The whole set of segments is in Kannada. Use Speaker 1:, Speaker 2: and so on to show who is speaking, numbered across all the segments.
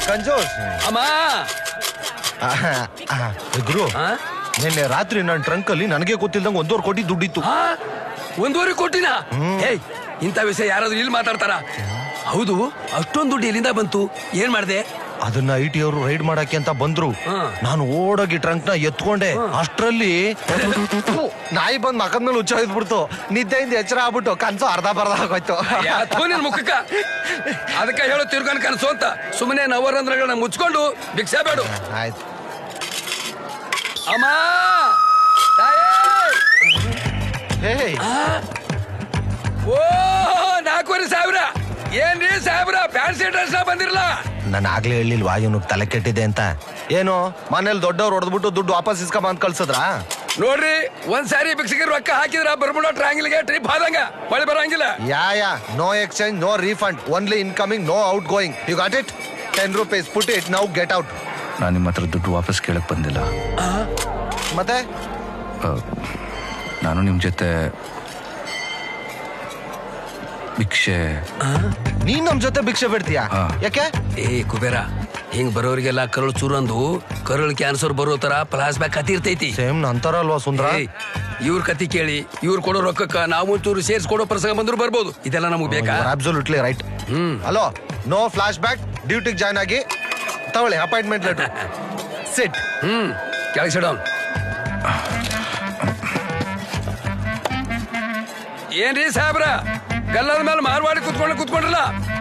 Speaker 1: ಕಂಜೋಸ್
Speaker 2: ಅಮ್ಮ
Speaker 1: ಗುರು ನಿನ್ನೆ ರಾತ್ರಿ ನನ್ನ ಟ್ರಂಕ್ ಅಲ್ಲಿ ನನಗೆ ಗೊತ್ತಿಲ್ದಂಗೆ 1.5 ಕೋಟಿ ದುಡ್ಡಿತ್ತು.
Speaker 2: 1.5 ಕೋಟಿನ? ಏಯ್, ಇಂಥ ವಿಷಯ ಯಾರಾದ್ರೂ ಇಲ್ಲಿ ಮಾತಾಡ್ತಾರ? ಹೌದು, ಅಷ್ಟೊಂದು ದುಡ್ಡು ಎಲ್ಲಿಂದ ಬಂತು? ಏನ್ ಮಾಡ್ದೆ?
Speaker 1: ಅದನ್ನ ಐಟಿ ಅವರು ರೈಡ್ ಮಾಡಕ್ಕೆ ಅಂತ ಬಂದ್ರು. ನಾನು ಓಡೋಗಿ ಟ್ರಂಕ್ ನ ಎತ್ಕೊಂಡೆ. ಅಷ್ಟ್ರಲ್ಲಿ ನಾಯಿ ಬಂದ್ ಮಕದ ಮೇಲೆ ಹುಚ್ಚಾಯ್ದ್ಬಿಡ್ತು. ನಿದ್ದೆಯಿಂದ ಎಚ್ಚರ ಆಗ್ಬಿಟ್ಟು ಕನ್ಸು ಅರ್ಧ ಬರ್ಧ ಆಗೋಯ್ತು.
Speaker 2: ನಿನ್ ಮುಖಕ್ಕ ಅದಕ್ಕೆ ಹೇಳೋ ತಿರ್ಗಾನ್ ಕನ್ಸು ಅಂತ. ಸುಮ್ಮನೆ ನವರಂಧ್ರಗಳನ್ನ ಮುಚ್ಕೊಂಡು ಭಿಕ್ಷೆ ಬೇಡು.
Speaker 1: ಆಯ್ತು
Speaker 2: ಅಮ್ಮ. ಓ 4,500. ಏನ್ರಿ ಸಾಹೇಬ್ರ, ಫ್ಯಾನ್ಸಿ ಡ್ರೆಸ್ ಬಂದಿರಲ್ಲ?
Speaker 1: ನಾನು ಆಗ್ಲೇ ಹೇಳಿಲ್ವಾ ಇವನಿಗೆ ತಲೆ ಕೆಟ್ಟಿದೆ ಅಂತ? ಏನು ಮನೇಲಿ ದೊಡ್ಡವ್ರು ಹೊಡೆದ್ಬಿಟ್ಟು ದುಡ್ಡು ವಾಪಸ್ ಇಸ್ಕೊಂಬ ಕಳ್ಸದ್ರ?
Speaker 2: ನೋಡ್ರಿ, ಒಂದ್ಸಾರಿ ಭಿಕ್ಷೆಗೆ ರೊಕ್ಕ ಹಾಕಿದ್ರ ಬರ್ಬಿಡೋ ಟ್ರಾಂಗಿಲ್ಗೆ ಟ್ರಿಪ್ ಆದಂಗ ಮಳೆ ಬರಂಗಿಲ್ಲ.
Speaker 1: Yeah no exchange, no refund, only incoming, no outgoing. You got it? 10 rupees, put it now, get out.
Speaker 3: ನಾನು ನಿಮ್ಮ ಹತ್ರ ದುಡ್ಡು ವಾಪಸ್ ಕೇಳಕ್ ಬಂದಿಲ್ಲ.
Speaker 1: ಮತ್ತೆ
Speaker 3: ನಾನು ನಿಮ್ ಜೊತೆ ಭಿಕ್ಷೆ.
Speaker 1: ನೀನ್ ನಮ್ ಜೊತೆ ಭಿಕ್ಷೆ ಬಿಡ್ತೀಯಾ? ಯಾಕೆ?
Speaker 2: ಕುಬೇರ, ಹಿಂಗ್ ಬರೋರಿಗೆಲ್ಲ ಕರಳು ಚೂರು ಅಂದು ಕರಳು ಕ್ಯಾನ್ಸರ್ ಬರೋ ತರ ಫ್ಲಾಶ್ ಬ್ಯಾಕ್ ಕತಿ ಇರ್ತೈತಿ.
Speaker 1: ಸೇಮ್ ನಂತರ ಅಲ್ವಾ ಸುಂದರ?
Speaker 2: ಇವ್ರ ಕತಿ ಕೇಳಿ ಇವ್ರು ಕೊಡೋ ರೊಕ್ಕಕ್ಕ ನಾವು ಚೂರು ಸೇರ್ಸ್ ಕೊಡೋ ಪ್ರಸಂಗ ಬಂದ್ರು ಬರ್ಬೋದು. ಇದೆಲ್ಲ ನಮಗ್ ಬೇಕಾ?
Speaker 1: Absolutely right. Hello, no flashback. ಡ್ಯೂಟಿಗೆ ಜಾಯ್ನ್ ಆಗಿ ತಗೊಳ್ಳಿ ಅಪಾಯಿಂಟ್ಮೆಂಟ್ ಲೆಟರ್. ಸಿಟ್.
Speaker 2: ಕೆಳಗೆ ಸಿಡೋನ್. ಏನ್ರಿ ಸಾಹೇಬ್ರ, ಗಲ್ಲದ ಮೇಲೆ ಮಾರ್ವಾಡಿ ಕುತ್ಕೊಂಡ್ರಲ್ಲ,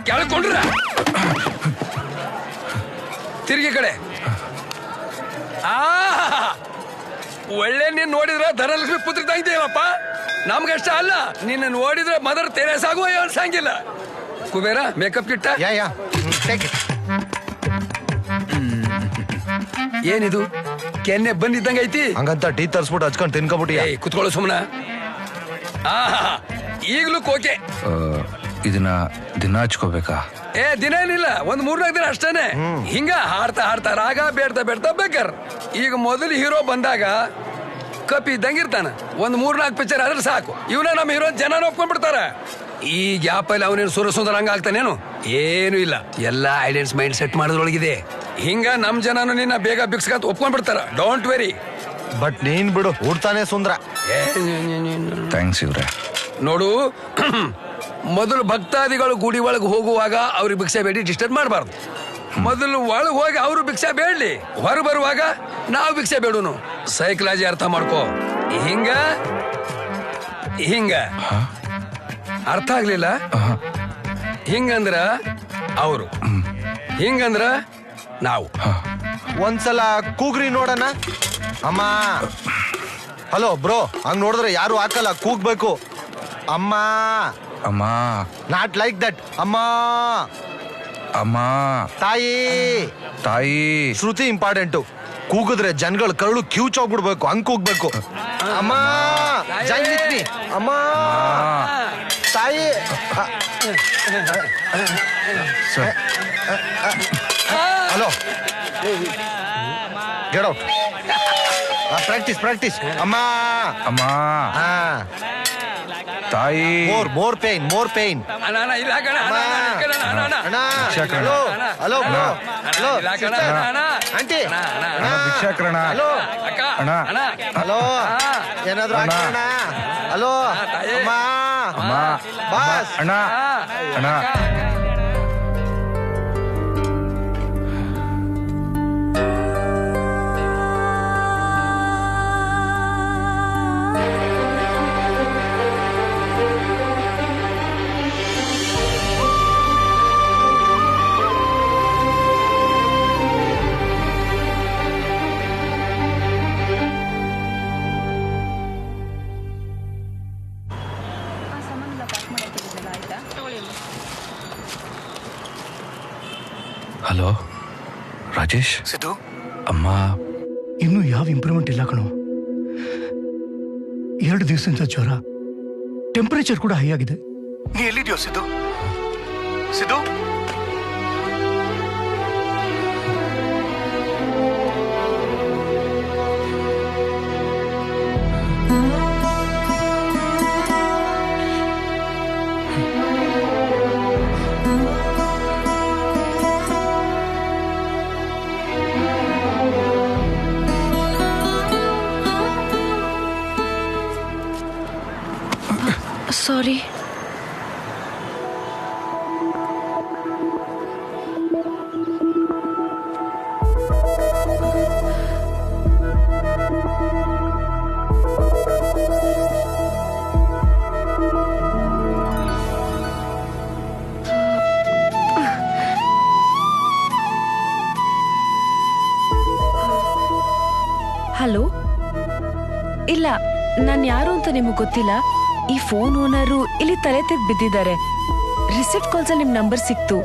Speaker 2: ಕೆಳಕೊಂಡ್ರ ತಿರುಗಿ ಕಡೆ. ಒಳ್ಳೆ ನೀನ್ ನೋಡಿದ್ರ ಧನಲಕ್ಷ್ಮಿ ಪುತ್ರ ತಂಗಿದ್ದೀವಪ್ಪ. ನಮ್ಗಷ್ಟ ಅಲ್ಲ, ನಿನ್ನ ನೋಡಿದ್ರೆ ಮದರ್ ತೆರೇಸ್ ಆಗುವ ಅನ್ಸಂಗಿಲ್ಲ. ಕುಬೇರ, ಮೇಕಪ್ ಕಿಟ್ಟ? ಏನಿದು ಕೆನ್ನೆ ಬಂದಿದ್ದಂಗ ಐತಿ?
Speaker 1: ಹಂಗಂತ ಟೀ ತರ್ಸ್ಬಿಟ್ಟು ಹಚ್ಕೊಂಡು ತಿನ್ಕೊಬಿಟ್ಟಿ.
Speaker 2: ಕುತ್ಕೊಳ್ಳೋ ಸುಮ್ನ. ಈಗ್ಲೂ ಕೋಕೆ.
Speaker 3: ಇದನ್ನ ದಿನ ಹಚ್ಕೋಬೇಕಾ?
Speaker 2: ದಿನ ಏನಿಲ್ಲ, 3-4 ದಿನ ಅಷ್ಟೇನೆ. ಹಿಂಗ ಹಾಡ್ತಾ ರಾಗ ಬೇಡ್ತಾ ಬೇಕರ್. ಈಗ ಮೊದಲು ಹೀರೋ ಬಂದಾಗ ಕಪಿ ಇದ್ದಂಗಿರ್ತಾನ. 3-4 ಪಿಕ್ಚರ್ ಆದ್ರೆ ಸಾಕು, ಇವನ ನಮ್ಮ ಹೀರೋ ಜನ ಒಪ್ಕೊಂಡ್ಬಿಡ್ತಾರ. ಈ ಗ್ಯಾಪ್ ಅಲ್ಲಿ ಅವನೇನು ಸುರಸುಂದರ ಹಂಗ ಆಗ್ತಾನೇನು? ಏನು ಇಲ್ಲ, ಎಲ್ಲ ಐಡೆನ್ಸ್ ಮೈಂಡ್ ಸೆಟ್ ಮಾಡೋದ್ರೊಳಗಿದೆ. ಹಿಂಗ ನಮ್ ಜನನು ನಿನ್ನ ಬೇಗ ಬಿಕ್ಸ್ಕಂತ ಒಪ್ಕೊಂಡ್ಬಿಡ್ತಾರ. Don't worry.
Speaker 1: ಬಟ್ ನೀನ್ ಬಿಡು, ಹುಡ್ತಾನೆ ಸುಂದ್ರ.
Speaker 3: ಥ್ಯಾಂಕ್ಸ್ ಇವ್ರೆ.
Speaker 2: ನೋಡು, ಮೊದಲು ಭಕ್ತಾದಿಗಳು ಗುಡಿ ಒಳಗೆ ಹೋಗುವಾಗ ಅವ್ರಿಗೆ ಭಿಕ್ಷೆ ಬೇಡಿ ಡಿಸ್ಟರ್ಬ್ ಮಾಡಬಾರ್ದು. ಮೊದಲು ಒಳಗೆ ಹೋಗಿ ಅವರು ಭಿಕ್ಷೆ ಬೇಡಲಿ, ಹೊರ ಬರುವಾಗ ನಾವು ಭಿಕ್ಷೆ ಬೇಡೂನು. ಸೈಕಲಾಜಿ ಅರ್ಥ ಮಾಡ್ಕೋ. ಹಿಂಗ ಅರ್ಥ ಆಗ್ಲಿಲ್ಲ? ಹಿಂಗಂದ್ರ ಅವರು, ಹಿಂಗಂದ್ರ ನಾವು.
Speaker 1: ಒಂದ್ಸಲ ಕೂಗ್ರಿ ನೋಡಣ. ಅಮ್ಮ. ಹಲೋ ಬ್ರೋ, ಹಂಗ್ ನೋಡಿದ್ರೆ ಯಾರು ಹಾಕಲ್ಲ, ಕೂಗ್ಬೇಕು. ಅಮ್ಮ
Speaker 3: ಅಮ್ಮ.
Speaker 1: Not like that. ಅಮ್ಮ
Speaker 3: ಅಮ್ಮ.
Speaker 1: ತಾಯಿ.
Speaker 3: ತಾಯಿ.
Speaker 1: ಶ್ರುತಿ ಇಂಪಾರ್ಟೆಂಟು. ಕೂಗಿದ್ರೆ ಜನಗಳು ಕರಳು ಕ್ಯೂಚ್ ಹೋಗ್ಬಿಡ್ಬೇಕು, ಹಂಗ್ ಕೂಗ್ಬೇಕು. ಅಮ್ಮ. ಜೈ ಅಮ್ಮ. ತಾಯಿ. Hello, get out. ಪ್ರಾಕ್ಟೀಸ್. ಅಮ್ಮ.
Speaker 3: ಅಮ್ಮ. ತಾಯಿ.
Speaker 1: More pain. ಹಲೋ ಆಂಟಿ,
Speaker 3: ಭಿಕ್ಷಾಕರಣ.
Speaker 1: ಹಲೋ, ಏನಾದ್ರು ಅಣ್ಣ? ಹಲೋ ಅಮ್ಮ. ಬಾಸ್
Speaker 3: ಅಣ್ಣ. ಹಲೋ ರಾಜೇಶ್.
Speaker 4: ಸಿದ್ದು,
Speaker 3: ಅಮ್ಮ
Speaker 4: ಇನ್ನೂ ಯಾವ ಇಂಪ್ರೂವ್ಮೆಂಟ್ ಇಲ್ಲ ಕಣೋ. 2 ದಿವಸದಿಂದ ಜ್ವರ, ಟೆಂಪರೇಚರ್ ಕೂಡ ಹೈ ಆಗಿದೆ. ನೀ ಎಲ್ಲಿದ್ಯೋ ಸಿದ್ದು?
Speaker 5: ಸಾರಿ. ಹಲೋ, ಇಲ್ಲ, ನಾನು ಯಾರು ಅಂತ ನಿಮಗೆ ಗೊತ್ತಿಲ್ಲ. ಈ ಫೋನ್ ಓನರು ಇಲ್ಲಿ ತಲೆ ತೆಗೆದು ಬಿದ್ದಿದ್ದಾರೆ. ರಿಸೆಪ್ಟ್ ಕಾಲ್ಸ್ ಅಲ್ಲಿ ನಿಮ್ ನಂಬರ್ ಸಿಕ್ತು.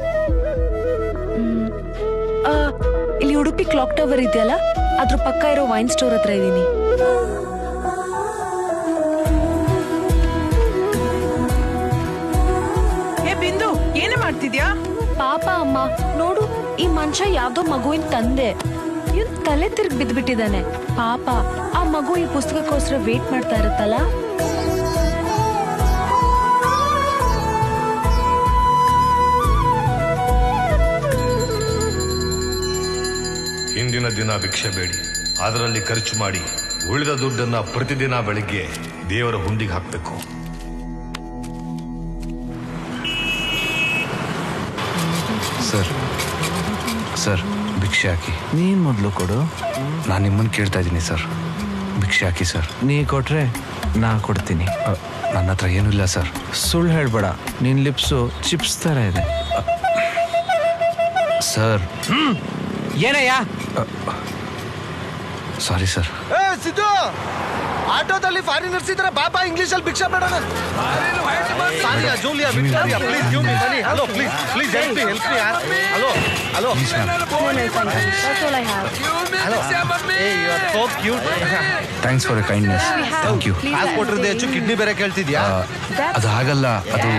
Speaker 5: ಇಲ್ಲಿ ಉಡುಪಿ ಕ್ಲಾಕ್ ಟವರ್ ಇದೆಯಲ್ಲ, ಅದ್ರ ಪಕ್ಕ ಇರೋ ವೈನ್ ಸ್ಟೋರ್ ಹತ್ರ ಇದ್ದೀನಿ.
Speaker 6: ಬಿಂದು, ಏನೇ ಮಾಡ್ತಿದ್ಯಾ?
Speaker 5: ಪಾಪ ಅಮ್ಮ, ನೋಡು, ಈ ಮನುಷ್ಯ ಯಾವ್ದೋ ಮಗುವಿನ ತಂದೆ. ಇವ್ನ್ ತಲೆ ತಿರ್ಗಿ ಬಿದ್ದ್ಬಿಟ್ಟಿದ್ದಾನೆ. ಪಾಪ ಆ ಮಗು ಈ ಪುಸ್ತಕಕ್ಕೋಸ್ಕರ ವೇಟ್ ಮಾಡ್ತಾ ಇರುತ್ತಲ್ಲ.
Speaker 7: ಹಿಂದಿನ ದಿನ ಭಿಕ್ಷೆ ಬೇಡಿ, ಅದರಲ್ಲಿ ಖರ್ಚು ಮಾಡಿ ಉಳಿದ ದುಡ್ಡನ್ನ ಪ್ರತಿದಿನ ಬೆಳಿಗ್ಗೆ ದೇವರ ಹುಂಡಿಗೆ ಹಾಕ್ಬೇಕು.
Speaker 3: ಸರ್ ಸರ್, ಭಿಕ್ಷೆ ಹಾಕಿ.
Speaker 8: ನೀನ್ ಮೊದಲು ಕೊಡು.
Speaker 3: ನಾನು ನಿಮ್ಮನ್ನು ಕೇಳ್ತಾ ಇದ್ದೀನಿ ಸರ್, ಭಿಕ್ಷೆ ಹಾಕಿ ಸರ್.
Speaker 8: ನೀ ಕೊಟ್ರೆ ನಾ ಕೊಡ್ತೀನಿ.
Speaker 3: ನನ್ನ ಹತ್ರ ಏನೂ ಇಲ್ಲ ಸರ್.
Speaker 8: ಸುಳ್ಳು ಹೇಳ್ಬೇಡ, ನಿನ್ ಲಿಪ್ಸು ಚಿಪ್ಸ್ ತರ ಇದೆ.
Speaker 3: ಸರ್
Speaker 8: ಏನಯ್ಯ?
Speaker 3: Sorry sir.
Speaker 1: ಏ ಸಿದ್ದು, ಆಟೋದಲ್ಲಿ ಫಾರಿನರ್ಸ್ ಇದ್ರೆ ಬಾಬಾ ಇಂಗ್ಲಿಷ್ ಅಲ್ಲಿ ಭಿಕ್ಷಾ ಬೇಡ. Sania, Julia, Victoria, please give me money. Hello, please please help me ಯಾರ್. Hello hello hello. Hey you are so cute.
Speaker 3: Thanks for the kindness. Thank you.
Speaker 1: ಕಾಸು ಕೊಟ್ಟಿರೋದೇ ಹೆಚ್ಚು, ಕಿಡ್ನಿ ಬೇರೆ ಕೇಳ್ತಿದ್ಯಾ?
Speaker 3: ಅದು ಆಗಲ್ಲ. ಅದು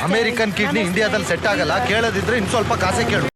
Speaker 1: ಅಮೆರಿಕನ್ ಕಿಡ್ನಿ ಇಂಡಿಯಾದಲ್ಲಿ ಸೆಟ್ ಆಗಲ್ಲ. ಕೇಳದಿದ್ರೆ ಇನ್ ಸ್ವಲ್ಪ ಕಾಸೆ ಕೇಳು.